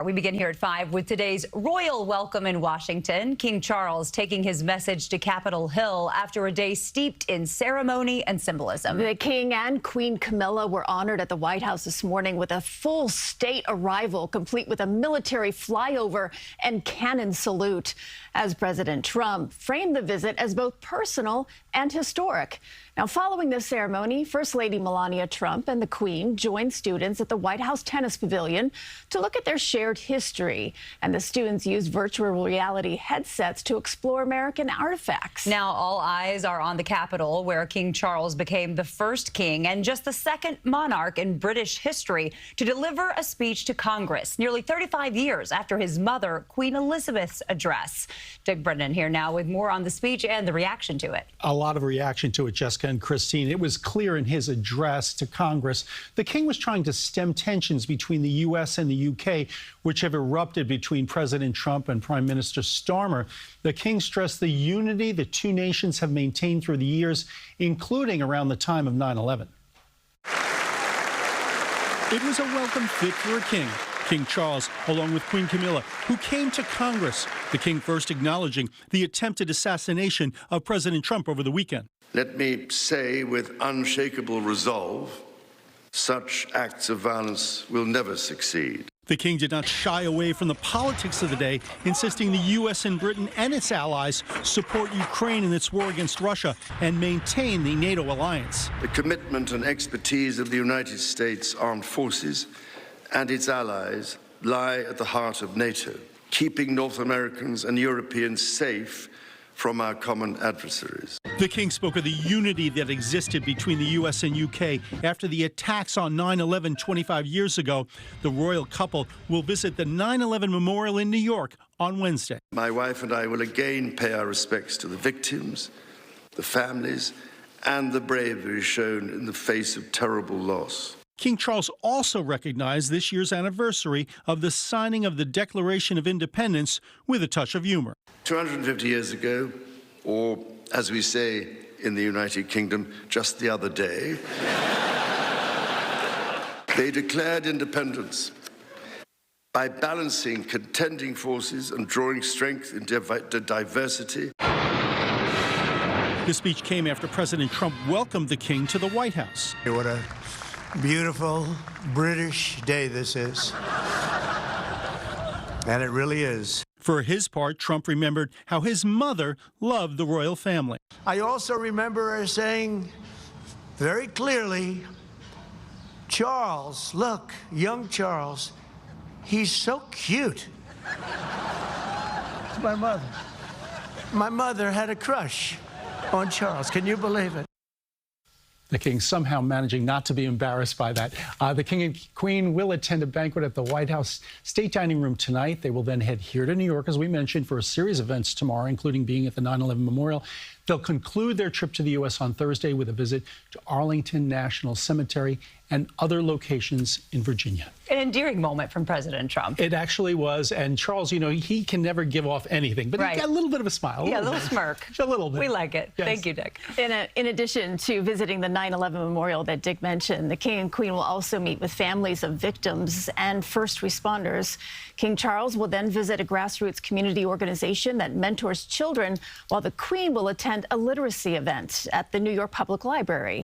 We begin here at 5 with today's royal welcome in Washington. King Charles taking his message to Capitol Hill after a day steeped in ceremony and symbolism. The King and Queen Camilla were honored at the White House this morning with a full state arrival, complete with a military flyover and cannon salute, as President Trump framed the visit as both personal and historic. Now, following this ceremony, First Lady Melania Trump and the Queen joined students at the White House Tennis Pavilion to look at their shared history. And the students used virtual reality headsets to explore American artifacts. Now, all eyes are on the Capitol, where King Charles became the first king and just the second monarch in British history to deliver a speech to Congress, nearly 35 years after his mother, Queen Elizabeth's address. Brennan here now with more on the speech and the reaction to it. A lot of reaction to it, Jessica and Christine. It was clear in his address to Congress the king was trying to stem tensions between the U.S. and the U.K., which have erupted between President Trump and Prime Minister Starmer. The king stressed the unity the two nations have maintained through the years, including around the time of 9/11. It was a welcome fit for a king. King Charles, along with Queen Camilla, who came to Congress, the king first acknowledging the attempted assassination of President Trump over the weekend. Let me say with unshakable resolve, such acts of violence will never succeed. The king did not shy away from the politics of the day, insisting the U.S. and Britain and its allies support Ukraine in its war against Russia and maintain the NATO alliance. The commitment and expertise of the United States Armed Forces and its allies lie at the heart of NATO, keeping North Americans and Europeans safe from our common adversaries. The king spoke of the unity that existed between the U.S. and U.K. after the attacks on 9/11 25 years ago. The royal couple will visit the 9/11 memorial in New York on Wednesday. My wife and I will again pay our respects to the victims, the families, and the bravery shown in the face of terrible loss. King Charles also recognized this year's anniversary of the signing of the Declaration of Independence with a touch of humor. 250 years ago, or as we say in the United Kingdom, just the other day, they declared independence by balancing contending forces and drawing strength into diversity. The speech came after President Trump welcomed the king to the White House. What a beautiful British day this is. And it really is. For his part, Trump remembered how his mother loved the royal family. I also remember her saying very clearly, Charles, look, young Charles, he's so cute. It's my mother. My mother had a crush on Charles. Can you believe it? The king somehow managing not to be embarrassed by that. The king and queen will attend a banquet at the White House State Dining Room tonight. They will then head here to New York, as we mentioned, for a series of events tomorrow, including being at the 9/11 memorial. They'll conclude their trip to the U.S. on Thursday with a visit to Arlington National Cemetery and other locations in Virginia. An endearing moment from President Trump. It actually was. And Charles, you know, he can never give off anything, but right. He got a little bit of a smile. A little smirk. Just a little bit. We like it. Yes. Thank you, Dick. In addition to visiting the 9/11 memorial that Dick mentioned, the king and queen will also meet with families of victims and first responders. King Charles will then visit a grassroots community organization that mentors children, while the queen will attend a literacy event at the New York Public Library.